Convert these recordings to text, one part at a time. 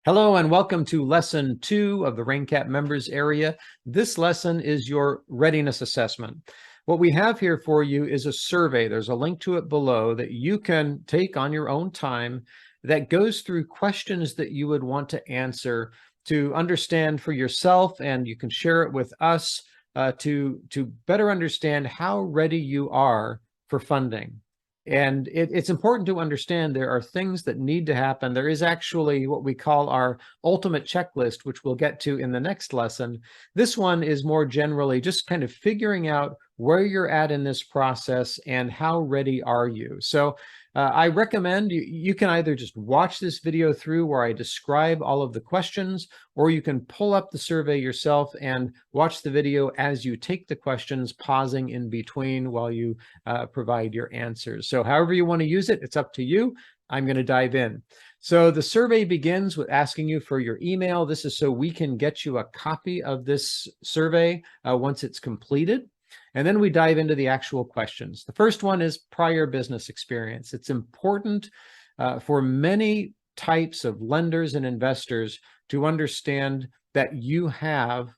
Hello and welcome to lesson 2 of the RAINcap members area. This lesson is your readiness assessment. What we have here for you is a survey. There's a link to it below that you can take on your own time that goes through questions that you would want to answer to understand for yourself, and you can share it with us to better understand how ready you are for funding. And it's important to understand there are things that need to happen. There is actually what we call our ultimate checklist, which we'll get to in the next lesson. This one is more generally just kind of figuring out where you're at in this process and how ready are you. So I recommend you can either just watch this video through where I describe all of the questions, or you can pull up the survey yourself and watch the video as you take the questions, pausing in between while you provide your answers. So however you want to use it, it's up to you. I'm going to dive in. So the survey begins with asking you for your email. This is so we can get you a copy of this survey once it's completed. And then we dive into the actual questions. The first one is prior business experience. It's important for many types of lenders and investors to understand that you have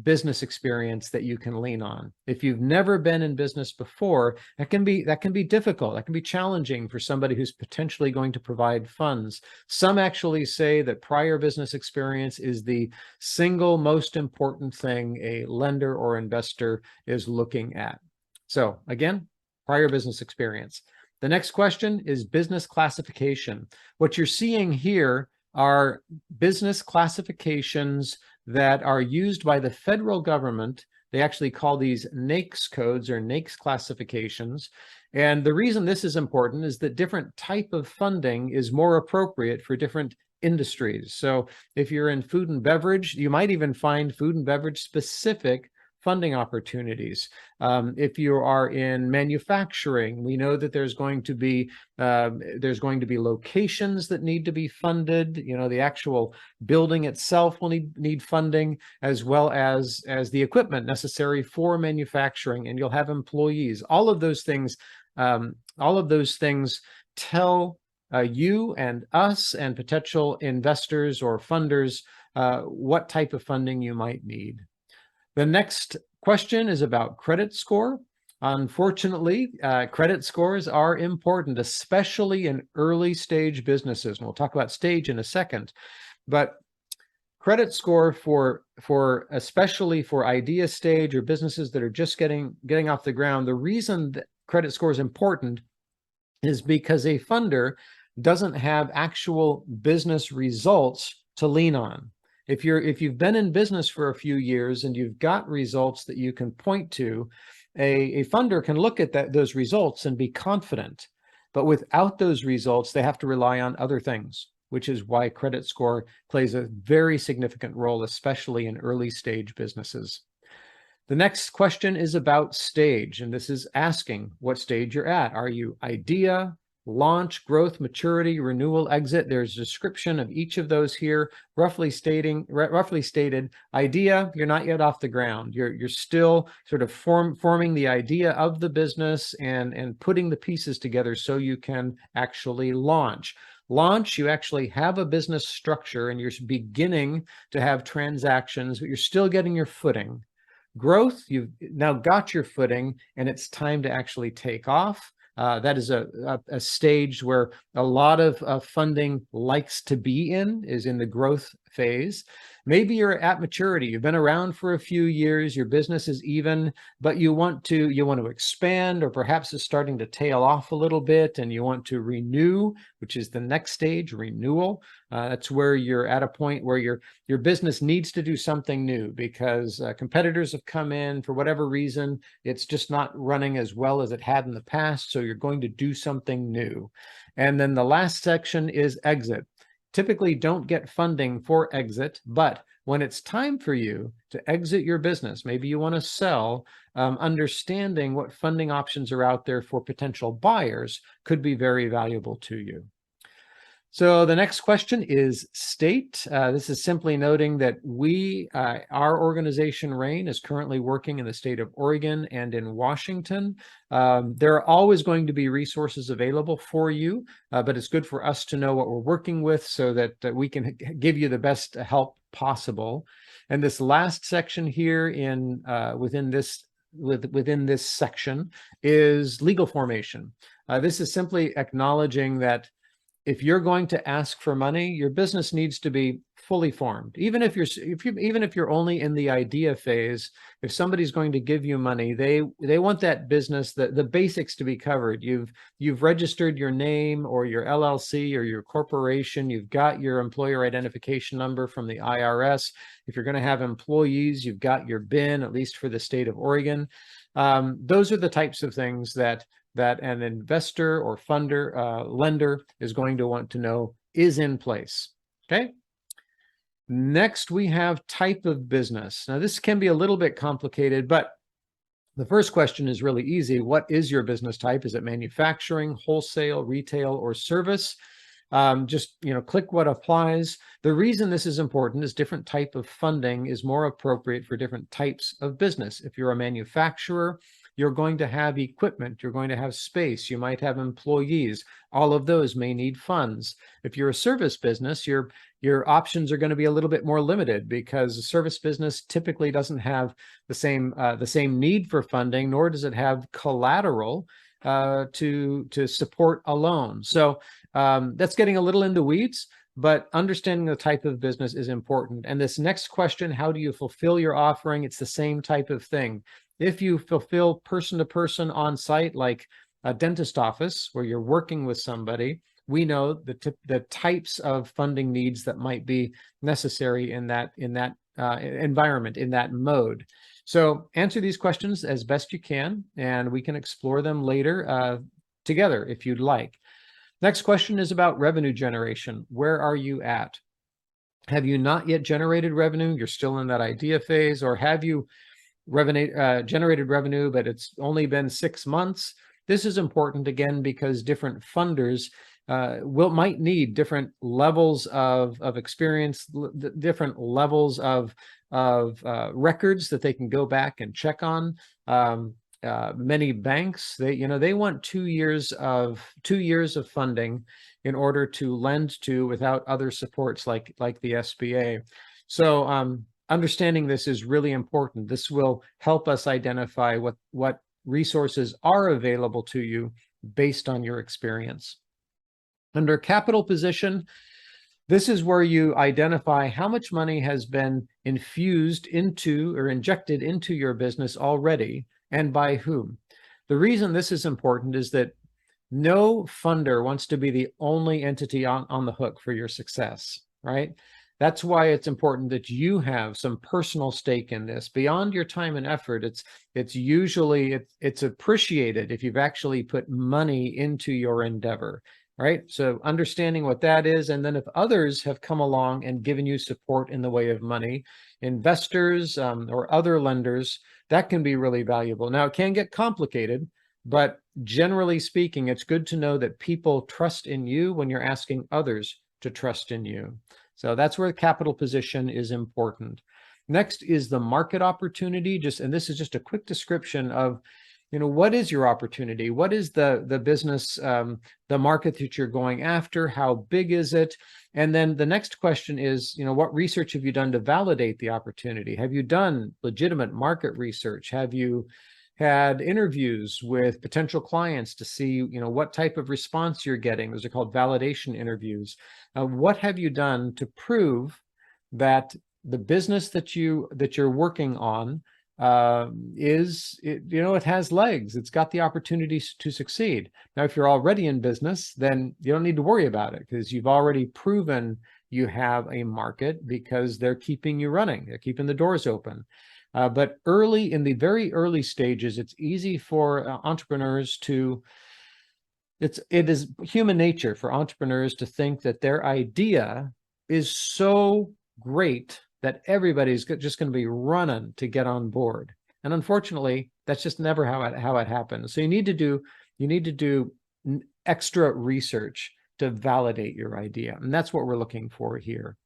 business experience that you can lean on. If you've never been in business before, that can be difficult. That can be challenging for somebody who's potentially going to provide funds. Some actually say that prior business experience is the single most important thing a lender or investor is looking at. So again, prior business experience. The next question is business classification. What you're seeing here are business classifications that are used by the federal government. They actually call these NAICS codes or NAICS classifications. And the reason this is important is that different type of funding is more appropriate for different industries. So if you're in food and beverage, you might even find food and beverage specific funding opportunities. If you are in manufacturing, we know that there's going to be locations that need to be funded. You know, the actual building itself will need funding, as well as the equipment necessary for manufacturing, and you'll have employees. All of those things tell you and us and potential investors or funders what type of funding you might need. The next question is about credit score. Unfortunately, credit scores are important, especially in early stage businesses. And we'll talk about stage in a second. But credit score especially for idea stage or businesses that are just getting off the ground, the reason that credit score is important is because a funder doesn't have actual business results to lean on. If you've been in business for a few years and you've got results that you can point to, a funder can look at those results and be confident. But without those results, they have to rely on other things, which is why credit score plays a very significant role, especially in early stage businesses. The next question is about stage, and this is asking what stage you're at. Are you idea, launch, growth, maturity, renewal, exit? There's a description of each of those here, roughly stated. Idea, you're not yet off the ground. You're still sort of forming the idea of the business and putting the pieces together so you can actually launch. Launch, you actually have a business structure and you're beginning to have transactions, but you're still getting your footing. Growth, you've now got your footing and it's time to actually take off. That is a stage where a lot of funding likes to be is in the growth phase. Maybe you're at maturity. You've been around for a few years. Your business is even, but you want to expand, or perhaps it's starting to tail off a little bit, and you want to renew, which is the next stage, renewal. That's where you're at a point where your business needs to do something new because competitors have come in for whatever reason. It's just not running as well as it had in the past. So you're going to do something new. And then the last section is exit. Typically don't get funding for exit, but when it's time for you to exit your business, maybe you want to sell, understanding what funding options are out there for potential buyers could be very valuable to you. So the next question is state. This is simply noting that our organization, RAIN, is currently working in the state of Oregon and in Washington. There are always going to be resources available for you, but it's good for us to know what we're working with so that we can give you the best help possible. And this last section here within this section is legal formation. This is simply acknowledging that if you're going to ask for money, your business needs to be fully formed. Even if you're only in the idea phase, if somebody's going to give you money, they want that business, the basics to be covered. You've registered your name or your LLC or your corporation. You've got your employer identification number from the IRS. If you're going to have employees, you've got your BIN, at least for the state of Oregon. Those are the types of things that an investor or funder, lender is going to want to know is in place. Okay. Next, we have type of business. Now, this can be a little bit complicated, but the first question is really easy. What is your business type? Is it manufacturing, wholesale, retail, or service? Just, click what applies. The reason this is important is different type of funding is more appropriate for different types of business. If you're a manufacturer, you're going to have equipment, you're going to have space, you might have employees. All of those may need funds. If you're a service business, your options are going to be a little bit more limited because a service business typically doesn't have the same need for funding, nor does it have collateral to support a loan. So that's getting a little into weeds, but understanding the type of business is important. And this next question, how do you fulfill your offering? It's the same type of thing. If you fulfill person-to-person on-site, like a dentist office where you're working with somebody, we know the types of funding needs that might be necessary in that environment, in that mode. So answer these questions as best you can, and we can explore them later together if you'd like. Next question is about revenue generation. Where are you at? Have you not yet generated revenue? You're still in that idea phase, or have you generated revenue, but it's only been 6 months? This is important again because different funders might need different levels of experience, different levels of records that they can go back and check on. Many banks, they want 2 years of funding in order to lend to without other supports like the SBA. So understanding this is really important. This will help us identify what resources are available to you based on your experience. Under capital position, this is where you identify how much money has been infused into or injected into your business already and by whom. The reason this is important is that no funder wants to be the only entity on the hook for your success, right? That's why it's important that you have some personal stake in this. Beyond your time and effort, it's usually appreciated if you've actually put money into your endeavor, right? So understanding what that is, and then if others have come along and given you support in the way of money, investors or other lenders, that can be really valuable. Now, it can get complicated, but generally speaking, it's good to know that people trust in you when you're asking others to trust in you. So that's where the capital position is important. Next is the market opportunity. And this is just a quick description of, what is your opportunity? What is the business, the market that you're going after? How big is it? And then the next question is, what research have you done to validate the opportunity? Have you done legitimate market research? Have you had interviews with potential clients to see, what type of response you're getting? Those are called validation interviews. What have you done to prove that the business that you're working on it has legs? It's got the opportunities to succeed. Now, if you're already in business, then you don't need to worry about it because you've already proven you have a market because they're keeping you running. They're keeping the doors open. But in the very early stages, it's easy for entrepreneurs to, it is human nature for entrepreneurs to think that their idea is so great that everybody's just going to be running to get on board. And unfortunately, that's just never how it happens. So you need to do extra research to validate your idea. And that's what we're looking for here.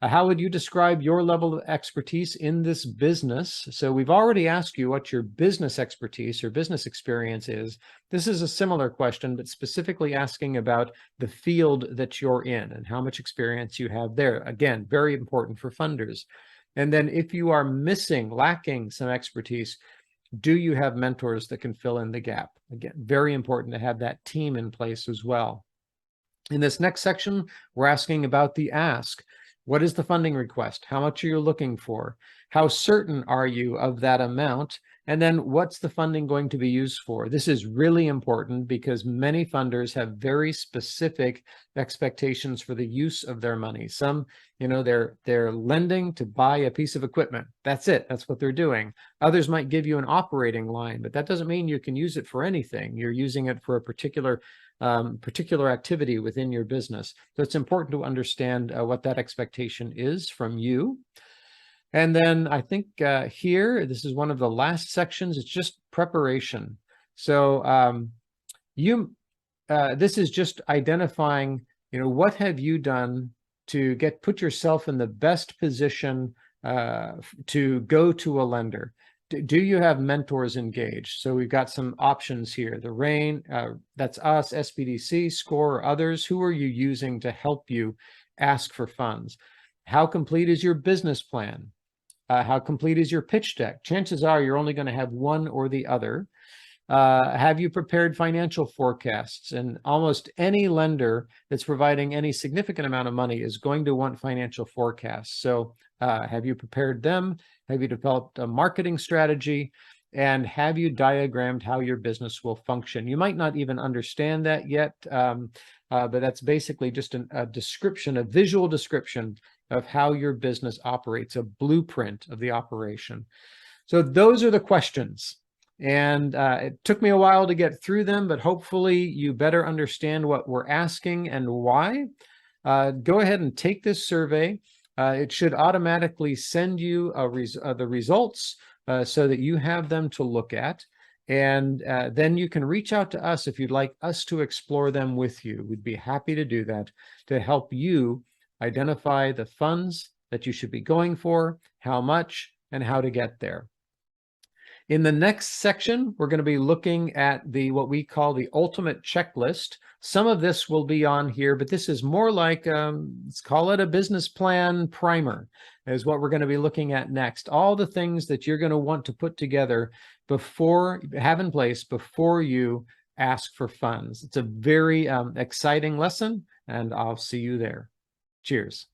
How would you describe your level of expertise in this business? So we've already asked you what your business expertise or business experience is. This is a similar question, but specifically asking about the field that you're in and how much experience you have there. Again, very important for funders. And then if you are lacking some expertise, do you have mentors that can fill in the gap? Again, very important to have that team in place as well. In this next section, we're asking about the ask. What is the funding request? How much are you looking for? How certain are you of that amount? And then what's the funding going to be used for? This is really important because many funders have very specific expectations for the use of their money. Some, they're lending to buy a piece of equipment. That's it. That's what they're doing. Others might give you an operating line, but that doesn't mean you can use it for anything. You're using it for a particular activity within your business. So it's important to understand what that expectation is from you. And then I think here, this is one of the last sections. It's just preparation. So this is just identifying, what have you done to put yourself in the best position to go to a lender? Do you have mentors engaged? So we've got some options here. The RAIN, that's us, SBDC, SCORE, or others. Who are you using to help you ask for funds? How complete is your business plan? How complete is your pitch deck? Chances are you're only going to have one or the other. Have you prepared financial forecasts? And almost any lender that's providing any significant amount of money is going to want financial forecasts. So have you prepared them? Have you developed a marketing strategy? And have you diagrammed how your business will function? You might not even understand that yet, but that's basically just a description, a visual description of how your business operates, a blueprint of the operation. So those are the questions. And it took me a while to get through them, but hopefully you better understand what we're asking and why. Go ahead and take this survey. It should automatically send you the results so that you have them to look at. And then you can reach out to us if you'd like us to explore them with you. We'd be happy to do that to help you identify the funds that you should be going for, how much, and how to get there. In the next section, we're going to be looking at what we call the ultimate checklist. Some of this will be on here, but this is more like, let's call it a business plan primer, is what we're going to be looking at next. All the things that you're going to want to put together have in place before you ask for funds. It's a very exciting lesson, and I'll see you there. Cheers.